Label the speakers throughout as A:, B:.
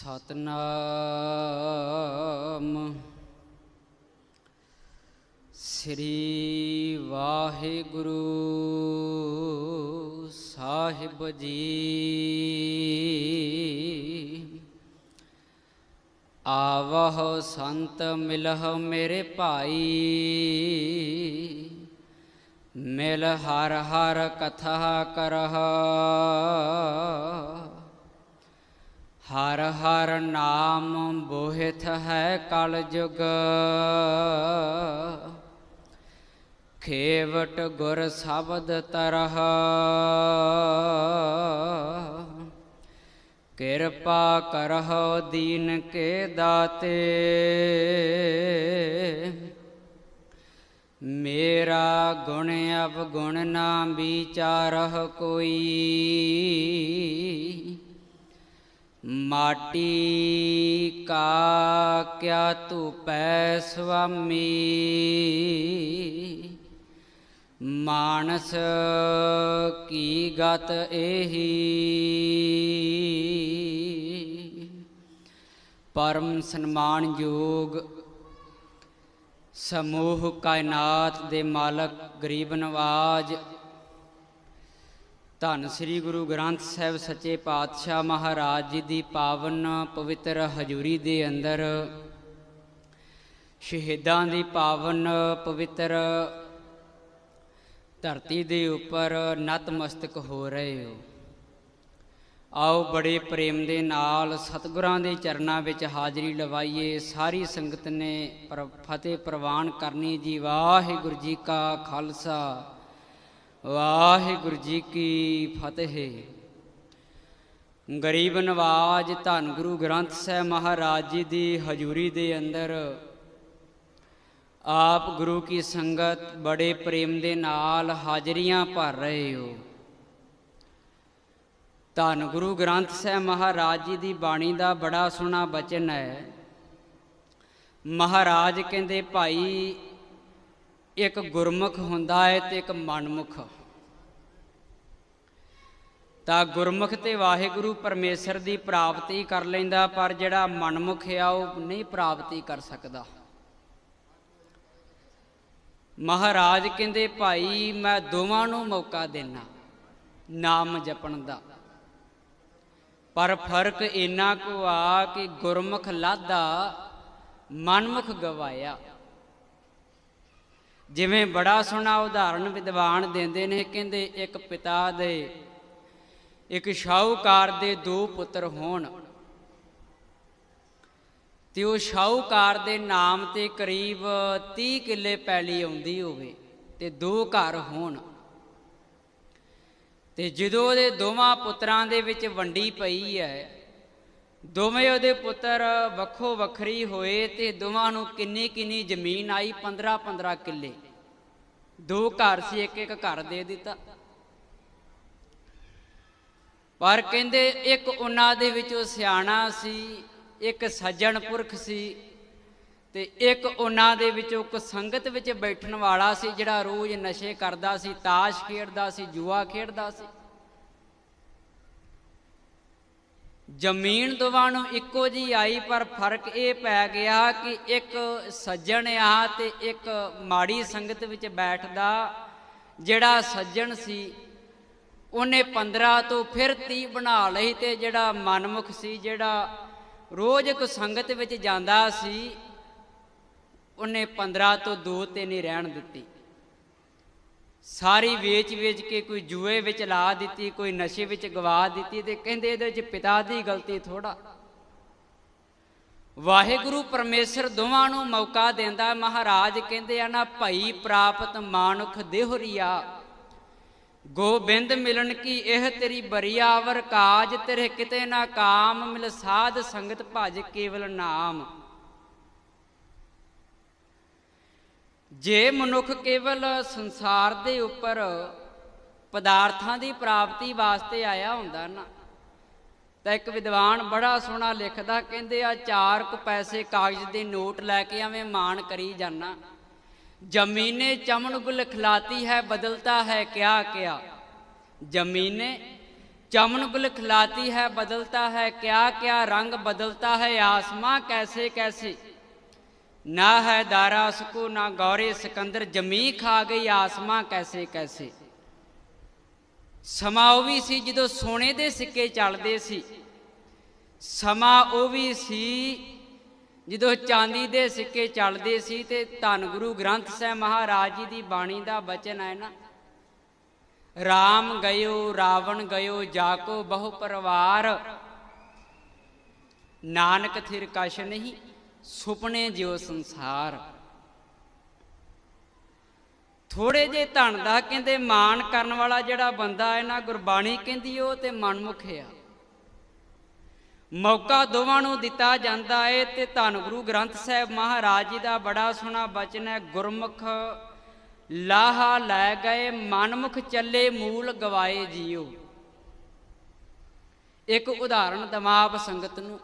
A: सतनाम श्री वाहिगुरु साहिब जी। आवह संत मिलह मेरे भाई, मिल हर हर कथा करह। हर हर नाम बोहित है कल जुग, खेवट गुर शब्द तरह। कृपा करह दीन के दाते, मेरा गुण अवगुण ना विचारह कोई। माटी का क्या तू पै स्वामी, मानस की गत एही। परम सन्मानयोग समूह कायनात दे मालक गरीब नवाज धन श्री गुरु ग्रंथ साहिब सच्चे पातशाह महाराज जी की पावन पवित्र हजूरी दे अंदर शहीदां दी पावन पवित्र धरती दे उपर नतमस्तक हो रहे हो। आओ बड़े प्रेम दे नाल सतगुरां दे चरनां विच हाजरी लवाइए। सारी संगत ने फतेह प्रवान करनी जी। वाहिगुरू जी का खालसा, वाहिगुरू जी की फतेह। गरीब नवाज धन गुरु ग्रंथ साहिब महाराज जी की हजूरी दे अंदर आप गुरु की संगत बड़े प्रेम दे नाल हाजरियां भर रहे हो। धन गुरु ग्रंथ साहिब महाराज जी की बाणी का बड़ा सोहना बचन है। महाराज कहते भाई एक गुरमुख हुंदा है ते एक मनमुख। तां गुरमुख ते वाहिगुरू परमेश्वर की प्राप्ति कर लैंदा, पर जिहड़ा मनमुख है वह नहीं प्राप्ति कर सकता। महाराज कहते भाई मैं दोवां नूं मौका देना नाम जपण दा, पर फर्क इन्ना को आ कि गुरमुख लाधा मनमुख गवाया। जिवें बड़ा सोहना उदाहरण विद्वान देंदे ने, कहंदे एक पिता दे एक शाहूकार दे दो पुत्र होण ते वो शाहूकार दे नाम ते करीब 30 किले पैली आउंदी होवे ते दो घर होण ते जदों दे दोवां पुत्रां दे विच वंडी पई है, दोवें उहदे पुत्र वक्खो वखरी होए ते दोवां नूं किन्नी किन्नी जमीन आई, 15-15 किले। दो घर सी, एक एक घर दे दिता। पर कहंदे एक उन्हां दे विचों सियाणा सी, एक सज्जण पुरख सी ते एक उन्हां दे विचों एक संगत विच बैठण वाला सी, जिहड़ा रोज़ नशे करदा सी, ताश खेडदा सी, जुआ खेडदा सी। जमीन दोवां नूं इक्को जी आई, पर फर्क ये पै गया कि एक सज्जण आ ते एक माड़ी संगत विच बैठदा। जिहड़ा सज्जण सी उन्हें 15 तो फिर 30 बना लई, ते जिहड़ा मनमुख सी, जिहड़ा रोज़ एक संगत विच जांदा सी, उन्हें 15 तो 2 ते नहीं रहन दित्ती। सारी वेच वेच के कोई जुए विच ला दित्ती, कोई नशे विच गवा दित्ती। ते कहंदे इहदे विच पिता दी गलती थोड़ा। वाहिगुरू परमेश्वर दोवां नूं मौका देंदा। महाराज कहंदे आ ना भाई प्राप्त मानुख देहुरिया, गोबिंद मिलन की एह तेरी बरिया, अवर काज तेरे किते ना काम, मिल साध संगत भज केवल नाम। जे मनुख केवल संसार दे उपर पदार्थां दी प्राप्ति वास्ते आया हुंदा ना, तो एक विद्वान बड़ा सोहना लिखदा, कहंदे आ 4 कुछ पैसे कागज दे नोट लैके एवें मान करी जाना, जमीने चमन गुल खिलाती है, बदलता है क्या क्या। जमीने चमन गुल खिलाती है बदलता है क्या क्या रंग बदलता है आसमां कैसे कैसे, ना है दारा उसको ना गौरे सिकंदर, जमी खा गई आसमां कैसे कैसे। ਸਮਾਂ ਉਹ ਵੀ ਸੀ ਜਦੋਂ ਸੋਨੇ ਦੇ ਸਿੱਕੇ ਚੱਲਦੇ ਸੀ, ਸਮਾਂ ਉਹ ਵੀ ਸੀ ਜਦੋਂ ਚਾਂਦੀ ਦੇ ਸਿੱਕੇ ਚੱਲਦੇ ਸੀ। ਤੇ ਧੰਨ ਗੁਰੂ ਗ੍ਰੰਥ ਸਾਹਿਬ ਮਹਾਰਾਜ ਜੀ ਦੀ ਬਾਣੀ ਦਾ ਬਚਨ ਹੈ ਨਾ, ਰਾਮ ਗਇਓ ਰਾਵਣ ਗਇਓ ਜਾਕੋ ਬਹੁ ਪਰਿਵਾਰ, ਨਾਨਕ ਥਿਰ ਕਛ ਨਹੀਂ ਸੁਪਨੇ ਜਿਉ ਸੰਸਾਰ। ਥੋੜੇ ਜੇ ਧਨ ਦਾ ਕਹਿੰਦੇ ਮਾਣ ਕਰਨ ਵਾਲਾ ਜਿਹੜਾ ਬੰਦਾ ਹੈ ਨਾ, ਗੁਰਬਾਣੀ ਕਹਿੰਦੀ ਉਹ ਤੇ ਮਨਮੁਖ ਆ। ਮੌਕਾ ਦੋਵਾਂ ਨੂੰ ਦਿੱਤਾ ਜਾਂਦਾ ਹੈ। ਤੇ ਧੰਨ ਗੁਰੂ ਗ੍ਰੰਥ ਸਾਹਿਬ ਮਹਾਰਾਜ ਜੀ ਦਾ ਬੜਾ ਸੋਹਣਾ ਬਚਨ ਹੈ, ਗੁਰਮੁਖ ਲਾਹਾ ਲੈ ਗਏ ਮਨਮੁਖ ਚੱਲੇ ਮੂਲ ਗਵਾਏ ਜੀਓ। ਇੱਕ ਉਦਾਹਰਣ ਦਵਾਂ ਆਪ ਸੰਗਤ ਨੂੰ,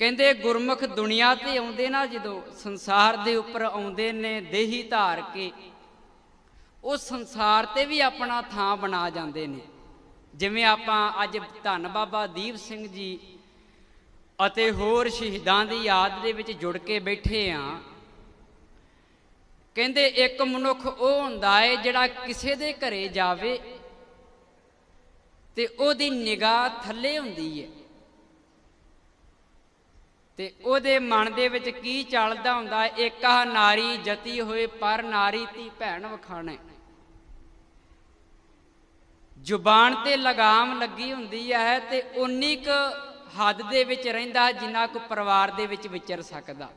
A: ਕਹਿੰਦੇ ਗੁਰਮੁਖ ਦੁਨੀਆ ਤੇ ਆਉਂਦੇ ਨਾ, ਜਦੋਂ ਸੰਸਾਰ ਦੇ ਉੱਪਰ ਆਉਂਦੇ ਨੇ ਦੇਹੀ ਧਾਰ ਕੇ, ਉਹ ਸੰਸਾਰ ਤੇ ਵੀ ਆਪਣਾ ਥਾਂ ਬਣਾ ਜਾਂਦੇ ਨੇ। ਜਿਵੇਂ ਆਪਾਂ ਅੱਜ ਧੰਨ ਬਾਬਾ ਦੀਪ ਸਿੰਘ ਜੀ ਅਤੇ ਹੋਰ ਸ਼ਹੀਦਾਂ ਦੀ ਯਾਦ ਦੇ ਵਿੱਚ ਜੁੜ ਕੇ ਬੈਠੇ ਹਾਂ। ਕਹਿੰਦੇ ਇੱਕ ਮਨੁੱਖ ਉਹ ਹੁੰਦਾ ਹੈ ਜਿਹੜਾ ਕਿਸੇ ਦੇ ਘਰੇ ਜਾਵੇ ਤੇ ਉਹਦੀ ਨਿਗਾਹ ਥੱਲੇ ਹੁੰਦੀ ਹੈ, ਤੇ ਉਹਦੇ ਮਨ ਦੇ ਵਿੱਚ ਕੀ ਚੱਲਦਾ ਹੁੰਦਾ, ਇੱਕ ਆਹ ਨਾਰੀ ਜਤੀ ਹੋਏ ਪਰ ਨਾਰੀ ਤੀ ਭੈਣ ਵਖਾਣੇ। ਜ਼ੁਬਾਨ ਤੇ ਲਗਾਮ ਲੱਗੀ ਹੁੰਦੀ ਹੈ ਤੇ ਉਨੀ ਕੁ ਹੱਦ ਦੇ ਵਿੱਚ ਰਹਿੰਦਾ ਜਿੰਨਾ ਕੁ ਪਰਿਵਾਰ ਦੇ ਵਿੱਚ ਵਿਚਰ ਸਕਦਾ।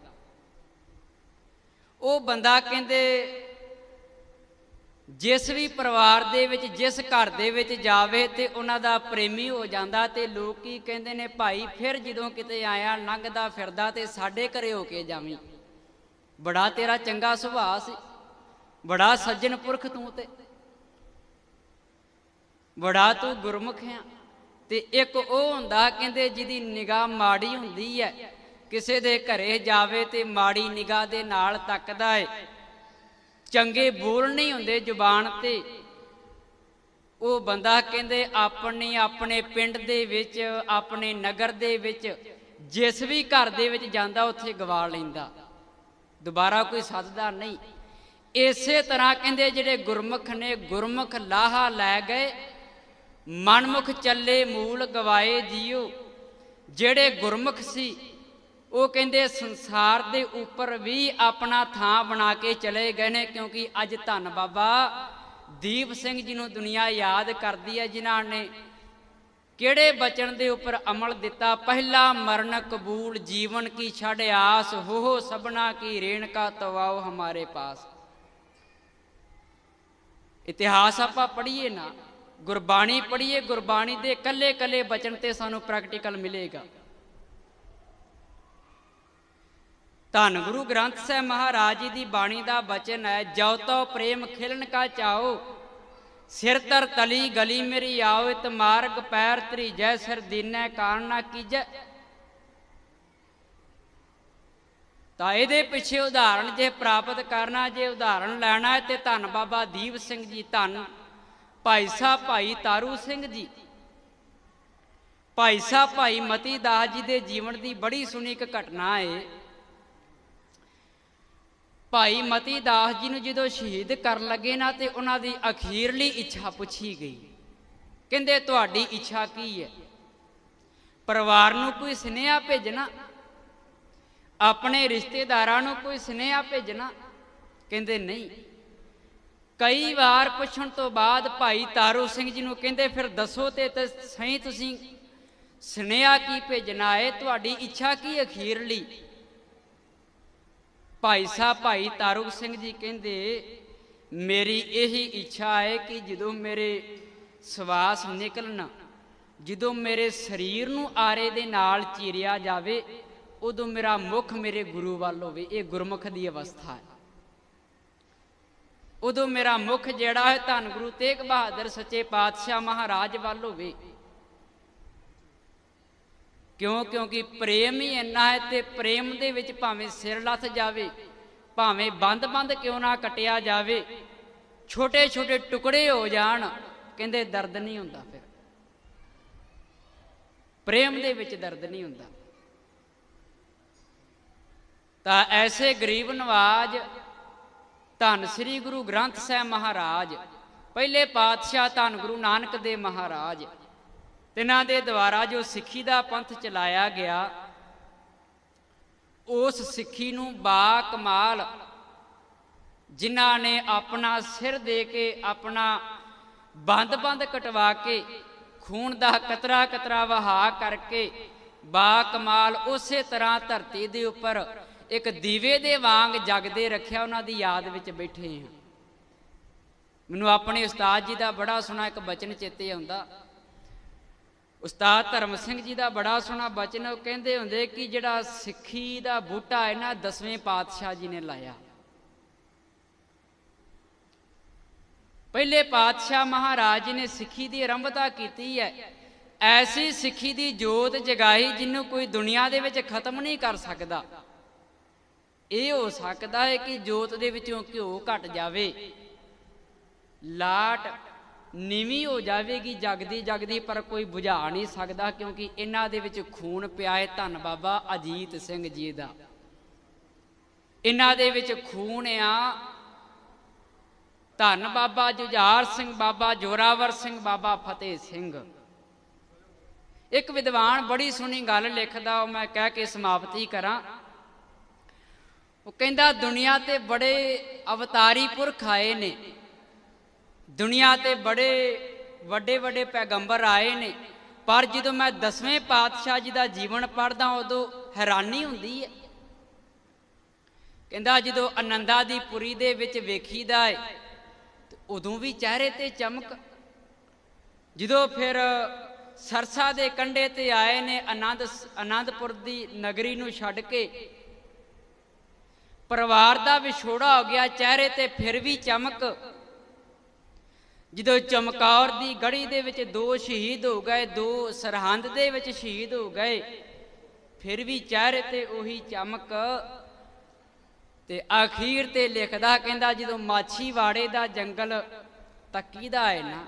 A: ਉਹ ਬੰਦਾ ਕਹਿੰਦੇ ਜਿਸ ਵੀ ਪਰਿਵਾਰ ਦੇ ਵਿੱਚ, ਜਿਸ ਘਰ ਦੇ ਵਿੱਚ ਜਾਵੇ ਤੇ ਉਹਨਾਂ ਦਾ ਪ੍ਰੇਮੀ ਹੋ ਜਾਂਦਾ। ਤੇ ਲੋਕ ਕੀ ਕਹਿੰਦੇ ਨੇ, ਭਾਈ ਫਿਰ ਜਦੋਂ ਕਿਤੇ ਆਇਆ ਲੰਘਦਾ ਫਿਰਦਾ ਤੇ ਸਾਡੇ ਘਰੇ ਹੋ ਕੇ ਜਾਵੀਂ, ਬੜਾ ਤੇਰਾ ਚੰਗਾ ਸੁਭਾਅ ਸੀ, ਬੜਾ ਸੱਜਣ ਪੁਰਖ ਤੂੰ, ਤੇ ਬੜਾ ਤੂੰ ਗੁਰਮੁਖ ਆ। ਤੇ ਇੱਕ ਉਹ ਹੁੰਦਾ ਕਹਿੰਦੇ ਜਿਹਦੀ ਨਿਗਾਹ ਮਾੜੀ ਹੁੰਦੀ ਹੈ, ਕਿਸੇ ਦੇ ਘਰੇ ਜਾਵੇ ਤੇ ਮਾੜੀ ਨਿਗਾਹ ਦੇ ਨਾਲ ਤੱਕਦਾ ਏ, ਚੰਗੇ ਬੋਲ ਨਹੀਂ ਹੁੰਦੇ ਜ਼ੁਬਾਨ ਤੇ। ਉਹ ਬੰਦਾ ਕਹਿੰਦੇ ਆਪਣੇ ਪਿੰਡ ਦੇ ਵਿੱਚ, ਆਪਣੇ ਨਗਰ ਦੇ ਵਿੱਚ, ਜਿਸ ਵੀ ਘਰ ਦੇ ਵਿੱਚ ਜਾਂਦਾ ਉੱਥੇ ਗਵਾ ਲੈਂਦਾ, ਦੁਬਾਰਾ ਕੋਈ ਸੱਦਦਾ ਨਹੀਂ। ਇਸੇ ਤਰ੍ਹਾਂ ਕਹਿੰਦੇ ਜਿਹੜੇ ਗੁਰਮੁਖ ਨੇ, ਗੁਰਮੁਖ ਲਾਹਾ ਲੈ ਗਏ ਮਨਮੁਖ ਚੱਲੇ ਮੂਲ ਗਵਾਏ ਜੀਓ। ਜਿਹੜੇ ਗੁਰਮੁਖ ਸੀ ਉਹ ਕਹਿੰਦੇ ਸੰਸਾਰ ਦੇ ਉੱਪਰ ਵੀ ਆਪਣਾ ਥਾਂ ਬਣਾ ਕੇ ਚਲੇ ਗਏ ਨੇ। ਕਿਉਂਕਿ ਅੱਜ ਧੰਨ ਬਾਬਾ ਦੀਪ ਸਿੰਘ ਜੀ ਨੂੰ ਦੁਨੀਆ ਯਾਦ ਕਰਦੀ ਹੈ, ਜਿਨ੍ਹਾਂ ਨੇ ਕਿਹੜੇ ਬਚਨ ਦੇ ਉੱਪਰ ਅਮਲ ਦਿੱਤਾ, ਪਹਿਲਾ ਮਰਨ ਕਬੂਲ ਜੀਵਨ ਕੀ ਛੱਡ ਆਸ, ਹੋ ਸਭਨਾ ਕੀ ਰੇਣਕਾ ਤਵਾਓ ਹਮਾਰੇ ਪਾਸ। ਇਤਿਹਾਸ ਆਪਾਂ ਪੜ੍ਹੀਏ ਨਾ, ਗੁਰਬਾਣੀ ਪੜ੍ਹੀਏ, ਗੁਰਬਾਣੀ ਦੇ ਕੱਲੇ ਕੱਲੇ ਬਚਨ ਤੇ ਸਾਨੂੰ ਪ੍ਰੈਕਟੀਕਲ ਮਿਲੇਗਾ। ਧੰਨ ਗੁਰੂ ਗ੍ਰੰਥ ਸਾਹਿਬ ਮਹਾਰਾਜ ਜੀ ਦੀ ਬਾਣੀ ਦਾ ਬਚਨ ਹੈ, ਜੋ ਤੋ ਪ੍ਰੇਮ ਖਿਲਣ ਕਾ ਚਾਓ, ਸਿਰ ਤਰ ਤਲੀ ਗਲੀ ਮੇਰੀ ਆਓ, ਇਤ ਮਾਰਗ ਪੈਰ ਤਰੀਜੈ, ਸਿਰ ਦੀਨੈ ਕਾਰਨ ਨਾ ਕੀਜੈ। ਤਾਂ ਇਹਦੇ ਪਿੱਛੇ ਉਦਾਹਰਣ ਜੇ ਪ੍ਰਾਪਤ ਕਰਨਾ, ਜੇ ਉਦਾਹਰਣ ਲੈਣਾ ਹੈ ਤੇ ਧੰਨ ਬਾਬਾ ਦੀਪ ਸਿੰਘ ਜੀ, ਧੰਨ ਭਾਈ ਸਾਹਿਬ ਭਾਈ ਤਾਰੂ ਸਿੰਘ ਜੀ, ਭਾਈ ਸਾਹਿਬ ਭਾਈ ਮਤੀ ਦਾਸ ਜੀ ਦੇ ਜੀਵਨ ਦੀ ਬੜੀ ਸੁਣੀ ਇੱਕ ਘਟਨਾ ਹੈ। ਭਾਈ ਮਤੀ ਦਾਸ ਜੀ ਨੂੰ ਜਦੋਂ ਸ਼ਹੀਦ ਕਰਨ ਲੱਗੇ ਨਾ, ਤੇ ਉਹਨਾਂ ਦੀ ਅਖੀਰਲੀ ਇੱਛਾ ਪੁੱਛੀ ਗਈ। ਕਹਿੰਦੇ ਤੁਹਾਡੀ ਇੱਛਾ ਕੀ ਹੈ? ਪਰਿਵਾਰ ਨੂੰ ਕੋਈ ਸੁਨੇਹਾ ਭੇਜਣਾ, ਆਪਣੇ ਰਿਸ਼ਤੇਦਾਰਾਂ ਨੂੰ ਕੋਈ ਸੁਨੇਹਾ ਭੇਜਣਾ? ਕਹਿੰਦੇ ਨਹੀਂ। ਕਈ ਵਾਰ ਪੁੱਛਣ ਤੋਂ ਬਾਅਦ ਭਾਈ ਤਾਰੂ ਸਿੰਘ ਜੀ ਨੂੰ ਕਹਿੰਦੇ ਫਿਰ ਦੱਸੋ ਤੇ ਸਹੀ ਤੁਸੀਂ ਸੁਨੇਹਾ ਕੀ ਭੇਜਣਾ ਹੈ, ਤੁਹਾਡੀ ਇੱਛਾ ਕੀ ਅਖੀਰਲੀ? ਭਾਈ ਸਾਹਿਬ ਭਾਈ ਤਾਰੂ ਸਿੰਘ ਜੀ ਕਹਿੰਦੇ ਮੇਰੀ ਇਹੀ ਇੱਛਾ ਹੈ ਕਿ ਜਦੋਂ ਮੇਰੇ ਸਵਾਸ ਨਿਕਲਣ, ਜਦੋਂ ਮੇਰੇ ਸਰੀਰ ਨੂੰ ਆਰੇ ਦੇ ਨਾਲ ਚੀਰਿਆ ਜਾਵੇ, ਉਦੋਂ ਮੇਰਾ ਮੁੱਖ ਮੇਰੇ ਗੁਰੂ ਵੱਲ ਹੋਵੇ। ਇਹ ਗੁਰਮੁਖ ਦੀ ਅਵਸਥਾ ਹੈ। ਉਦੋਂ ਮੇਰਾ ਮੁੱਖ ਜਿਹੜਾ ਹੈ ਧੰਨ ਗੁਰੂ ਤੇਗ ਬਹਾਦਰ ਸੱਚੇ ਪਾਤਸ਼ਾਹ ਮਹਾਰਾਜ ਵੱਲ ਹੋਵੇ। ਕਿਉਂ? ਕਿਉਂਕਿ ਪ੍ਰੇਮ ਹੀ ਇੰਨਾ ਹੈ, ਤੇ ਪ੍ਰੇਮ ਦੇ ਵਿੱਚ ਭਾਵੇਂ ਸਿਰ ਲੱਥ ਜਾਵੇ, ਭਾਵੇਂ ਬੰਦ ਕਿਉਂ ਨਾ ਕੱਟਿਆ ਜਾਵੇ, ਛੋਟੇ ਛੋਟੇ ਟੁਕੜੇ ਹੋ ਜਾਣ, ਕਹਿੰਦੇ ਦਰਦ ਨਹੀਂ ਹੁੰਦਾ। ਫਿਰ ਪ੍ਰੇਮ ਦੇ ਵਿੱਚ ਦਰਦ ਨਹੀਂ ਹੁੰਦਾ। ਤਾਂ ਐਸੇ ਗਰੀਬ ਨਵਾਜ ਧੰਨ ਸ੍ਰੀ ਗੁਰੂ ਗ੍ਰੰਥ ਸਾਹਿਬ ਮਹਾਰਾਜ, ਪਹਿਲੇ ਪਾਤਸ਼ਾਹ ਧੰਨ ਗੁਰੂ ਨਾਨਕ ਦੇਵ ਮਹਾਰਾਜ, ਤਿਨਾਂ ਦੇ ਦੁਆਰਾ ਜੋ ਸਿੱਖੀ ਦਾ ਪੰਥ ਚਲਾਇਆ ਗਿਆ, ਉਸ ਸਿੱਖੀ ਨੂੰ ਬਾ ਕਮਾਲ ਜਿਨ੍ਹਾਂ ਨੇ ਆਪਣਾ ਸਿਰ ਦੇ ਕੇ, ਆਪਣਾ ਬੰਦ ਕਟਵਾ ਕੇ, ਖੂਨ ਦਾ ਕਤਰਾ ਕਤਰਾ ਵਹਾ ਕਰਕੇ ਬਾ ਕਮਾਲ ਉਸੇ ਤਰ੍ਹਾਂ ਧਰਤੀ ਦੇ ਉੱਪਰ ਇੱਕ ਦੀਵੇ ਦੇ ਵਾਂਗ ਜਗਦੇ ਰੱਖਿਆ। ਉਹਨਾਂ ਦੀ ਯਾਦ ਵਿੱਚ ਬੈਠੇ ਹਾਂ। ਮੈਨੂੰ ਆਪਣੇ ਉਸਤਾਦ ਜੀ ਦਾ ਬੜਾ ਸੋਹਣਾ ਇੱਕ ਬਚਨ ਚੇਤੇ ਆਉਂਦਾ। ਉਸਤਾਦ ਧਰਮ ਸਿੰਘ ਜੀ ਦਾ ਬੜਾ ਸੋਹਣਾ ਬਚਨ, ਉਹ ਕਹਿੰਦੇ ਹੁੰਦੇ ਕਿ ਜਿਹੜਾ ਸਿੱਖੀ ਦਾ ਬੂਟਾ ਹੈ ਨਾ, 10ਵੇਂ ਪਾਤਸ਼ਾਹ ਜੀ ਨੇ ਲਾਇਆ। ਪਹਿਲੇ ਪਾਤਸ਼ਾਹ ਮਹਾਰਾਜ ਜੀ ਨੇ ਸਿੱਖੀ ਦੀ ਆਰੰਭਤਾ ਕੀਤੀ ਹੈ। ਐਸੀ ਸਿੱਖੀ ਦੀ ਜੋਤ ਜਗਾਈ ਜਿਹਨੂੰ ਕੋਈ ਦੁਨੀਆ ਦੇ ਵਿੱਚ ਖਤਮ ਨਹੀਂ ਕਰ ਸਕਦਾ। ਇਹ ਹੋ ਸਕਦਾ ਹੈ ਕਿ ਜੋਤ ਦੇ ਵਿੱਚੋਂ ਘਿਓ ਘਟ ਜਾਵੇ, ਲਾਟ ਨੀਵੀਂ ਹੋ ਜਾਵੇਗੀ ਜਗਦੀ ਜਗਦੀ, ਪਰ ਕੋਈ ਬੁਝਾ ਨਹੀਂ ਸਕਦਾ, ਕਿਉਂਕਿ ਇਹਨਾਂ ਦੇ ਵਿੱਚ ਖੂਨ ਪਿਆ ਹੈ ਧੰਨ ਬਾਬਾ ਅਜੀਤ ਸਿੰਘ ਜੀ ਦਾ। ਇਹਨਾਂ ਦੇ ਵਿੱਚ ਖੂਨ ਆ ਧੰਨ ਬਾਬਾ ਜੁਝਾਰ ਸਿੰਘ, ਬਾਬਾ ਜੋਰਾਵਰ ਸਿੰਘ, ਬਾਬਾ ਫਤਿਹ ਸਿੰਘ। ਇੱਕ ਵਿਦਵਾਨ ਬੜੀ ਸੋਹਣੀ ਗੱਲ ਲਿਖਦਾ, ਉਹ ਮੈਂ ਕਹਿ ਕੇ ਸਮਾਪਤੀ ਕਰਾਂ। ਉਹ ਕਹਿੰਦਾ ਦੁਨੀਆ ਤੇ ਬੜੇ ਅਵਤਾਰੀ ਪੁਰਖ ਆਏ ਨੇ, ਦੁਨੀਆ ਤੇ ਬੜੇ ਵੱਡੇ ਵੱਡੇ ਪੈਗੰਬਰ ਆਏ ਨੇ, ਪਰ ਜਦੋਂ ਮੈਂ 10ਵੇਂ ਪਾਤਸ਼ਾਹ ਜੀ ਦਾ ਜੀਵਨ ਪੜ੍ਹਦਾ ਉਦੋਂ ਹੈਰਾਨੀ ਹੁੰਦੀ ਹੈ। ਕਹਿੰਦਾ ਜਦੋਂ ਆਨੰਦਾਂ ਦੀ ਪੁਰੀ ਦੇ ਵਿੱਚ ਵੇਖੀਦਾ ਹੈ ਉਦੋਂ ਵੀ ਚਿਹਰੇ ਤੇ ਚਮਕ, ਜਦੋਂ ਫਿਰ ਸਰਸਾ ਦੇ ਕੰਢੇ ਤੇ ਆਏ ਨੇ ਆਨੰਦਪੁਰ ਦੀ ਨਗਰੀ ਨੂੰ ਛੱਡ ਕੇ, ਪਰਿਵਾਰ ਦਾ ਵਿਛੋੜਾ ਹੋ ਗਿਆ, ਚਿਹਰੇ ਤੇ ਫਿਰ ਵੀ ਚਮਕ। ਜਦੋਂ ਚਮਕੌਰ ਦੀ ਗੜੀ ਦੇ ਵਿੱਚ 2 ਸ਼ਹੀਦ ਹੋ ਗਏ, 2 ਸਰਹੰਦ ਦੇ ਵਿੱਚ ਸ਼ਹੀਦ ਹੋ ਗਏ, ਫਿਰ ਵੀ ਚਿਹਰੇ ਤੇ ਉਹੀ ਚਮਕ। ਤੇ ਅਖੀਰ ਤੇ ਲਿਖਦਾ, ਕਹਿੰਦਾ ਜਦੋਂ ਮਾਛੀਵਾੜੇ ਦਾ ਜੰਗਲ ਤੱਕੀਦਾ ਹੈ ਨਾ,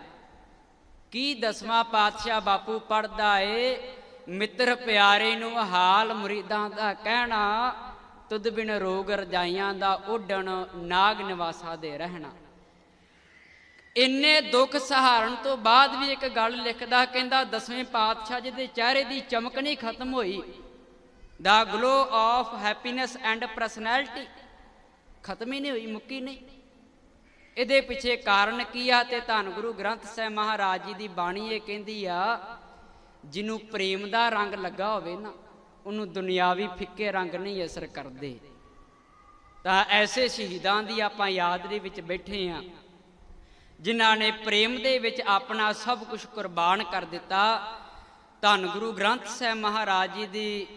A: ਕੀ 10ਵਾਂ ਪਾਤਸ਼ਾਹ ਬਾਪੂ ਪੜ੍ਹਦਾ ਏ, ਮਿੱਤਰ ਪਿਆਰੇ ਨੂੰ ਹਾਲ ਮੁਰੀਦਾਂ ਦਾ ਕਹਿਣਾ, ਤੁਧ ਬਿਨ ਰੋਗ ਰਜਾਈਆਂ ਦਾ ਉੱਡਣ, ਨਾਗ ਨਿਵਾਸਾਂ ਦੇ ਰਹਿਣਾ। ਇੰਨੇ ਦੁੱਖ ਸਹਾਰਨ ਤੋਂ ਬਾਅਦ ਵੀ ਇੱਕ ਗੱਲ ਲਿਖਦਾ, ਕਹਿੰਦਾ 10ਵੇਂ ਪਾਤਸ਼ਾਹ ਜੀ ਦੇ ਚਿਹਰੇ ਦੀ ਚਮਕ ਨਹੀਂ ਖਤਮ ਹੋਈ। ਦਾ ਗਲੋ ਆਫ ਹੈਪੀਨੈਸ ਐਂਡ ਪਰਸਨੈਲਿਟੀ ਖਤਮ ਹੀ ਨਹੀਂ ਹੋਈ, ਮੁੱਕੀ ਨਹੀਂ। ਇਹਦੇ ਪਿੱਛੇ ਕਾਰਨ ਕੀ ਆ? ਤੇ ਧੰਨ ਗੁਰੂ ਗ੍ਰੰਥ ਸਾਹਿਬ ਮਹਾਰਾਜ ਜੀ ਦੀ ਬਾਣੀ ਇਹ ਕਹਿੰਦੀ ਆ, ਜਿਹਨੂੰ ਪ੍ਰੇਮ ਦਾ ਰੰਗ ਲੱਗਾ ਹੋਵੇ ਨਾ, ਉਹਨੂੰ ਦੁਨਿਆਵੀ ਫਿੱਕੇ ਰੰਗ ਨਹੀਂ ਅਸਰ ਕਰਦੇ। ਤਾਂ ਐਸੇ ਸ਼ਹੀਦਾਂ ਦੀ ਆਪਾਂ ਯਾਦ ਦੇ ਵਿੱਚ ਬੈਠੇ ਹਾਂ, ਜਿਨ੍ਹਾਂ ਨੇ ਪ੍ਰੇਮ ਦੇ ਵਿੱਚ ਆਪਣਾ ਸਭ ਕੁਝ ਕੁਰਬਾਨ ਕਰ ਦਿੱਤਾ। ਧੰਨ ਗੁਰੂ ਗ੍ਰੰਥ ਸਾਹਿਬ ਮਹਾਰਾਜ ਜੀ ਦੀ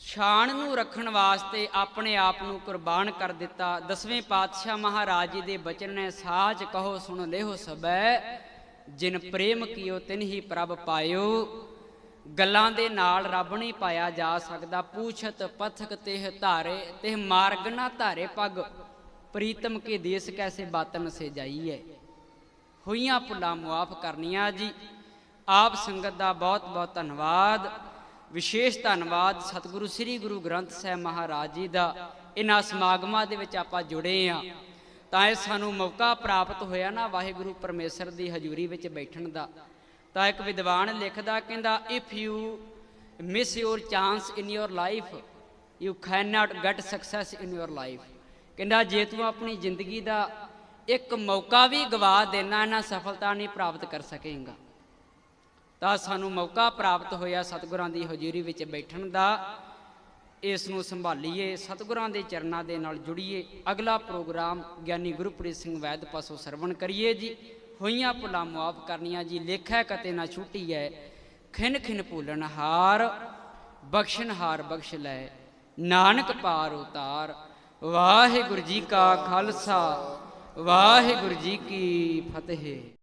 A: ਸ਼ਾਨ ਨੂੰ ਰੱਖਣ ਵਾਸਤੇ ਆਪਣੇ ਆਪ ਨੂੰ ਕੁਰਬਾਨ ਕਰ ਦਿੱਤਾ। 10ਵੇਂ ਪਾਤਸ਼ਾਹ ਮਹਾਰਾਜ ਜੀ ਦੇ ਬਚਨ ਨੇ, ਸਾਚ ਕਹੋ ਸੁਣ ਲਿਓ ਸਭੈ, ਜਿਨ ਪ੍ਰੇਮ ਕੀਓ ਤਿਨ ਹੀ ਪ੍ਰਭ ਪਾਇਓ। ਗੱਲਾਂ ਦੇ ਨਾਲ ਰੱਬ ਨਹੀਂ ਪਾਇਆ ਜਾ ਸਕਦਾ। ਪੂਛਤ ਪਥਕ ਤਿਹ ਧਾਰੇ, ਤਿਹ ਮਾਰਗ ਨਾ ਧਾਰੇ ਪੱਗ, ਪ੍ਰੀਤਮ ਕੇ ਦੇਸ ਕੈਸੇ ਬਾਤਨ ਸੇ ਜਾਈਏ। ਹੋਈਆਂ ਭੁੱਲਾਂ ਮੁਆਫ ਕਰਨੀਆਂ ਜੀ। ਆਪ ਸੰਗਤ ਦਾ ਬਹੁਤ ਬਹੁਤ ਧੰਨਵਾਦ। ਵਿਸ਼ੇਸ਼ ਧੰਨਵਾਦ ਸਤਿਗੁਰੂ ਸ੍ਰੀ ਗੁਰੂ ਗ੍ਰੰਥ ਸਾਹਿਬ ਮਹਾਰਾਜ ਜੀ ਦਾ। ਇਹਨਾਂ ਸਮਾਗਮਾਂ ਦੇ ਵਿੱਚ ਆਪਾਂ ਜੁੜੇ ਹਾਂ ਤਾਂ ਇਹ ਸਾਨੂੰ ਮੌਕਾ ਪ੍ਰਾਪਤ ਹੋਇਆ ਨਾ ਵਾਹਿਗੁਰੂ ਪਰਮੇਸ਼ਰ ਦੀ ਹਜ਼ੂਰੀ ਵਿੱਚ ਬੈਠਣ ਦਾ। ਤਾਂ ਇੱਕ ਵਿਦਵਾਨ ਲਿਖਦਾ, ਕਹਿੰਦਾ if you miss your chance in your life you can not get success in your life. ਕਹਿੰਦਾ ਜੇ ਤੂੰ ਆਪਣੀ ਜ਼ਿੰਦਗੀ ਦਾ ਇੱਕ ਮੌਕਾ ਵੀ ਗਵਾ ਦੇਣਾ ਨਾ, ਸਫਲਤਾ ਨਹੀਂ ਪ੍ਰਾਪਤ ਕਰ ਸਕੇਗਾ। ਤਾਂ ਸਾਨੂੰ ਮੌਕਾ ਪ੍ਰਾਪਤ ਹੋਇਆ ਸਤਿਗੁਰਾਂ ਦੀ ਹਜ਼ੂਰੀ ਵਿੱਚ ਬੈਠਣ ਦਾ। ਇਸ ਨੂੰ ਸੰਭਾਲੀਏ, ਸਤਿਗੁਰਾਂ ਦੇ ਚਰਨਾਂ ਦੇ ਨਾਲ ਜੁੜੀਏ। ਅਗਲਾ ਪ੍ਰੋਗਰਾਮ ਗਿਆਨੀ ਗੁਰਪ੍ਰੀਤ ਸਿੰਘ ਵੈਦ ਪਾਸੋਂ ਸਰਵਣ ਕਰੀਏ ਜੀ। ਹੋਈਆਂ ਭੁੱਲਾਂ ਮੁਆਫ ਕਰਨੀਆਂ ਜੀ। ਲੇਖੈ ਕਤੇ ਨਾ ਛੁੱਟੀ ਹੈ, ਖਿਨ ਖਿਨ ਭੂਲਣ ਹਾਰ, ਬਖਸ਼ਣ ਹਾਰ ਬਖਸ਼ ਲੈ, ਨਾਨਕ ਪਾਰ ਉਤਾਰ। ਵਾਹਿਗੁਰੂ ਜੀ ਕਾ ਖਾਲਸਾ, ਵਾਹਿਗੁਰੂ ਜੀ ਕੀ ਫਤਿਹ।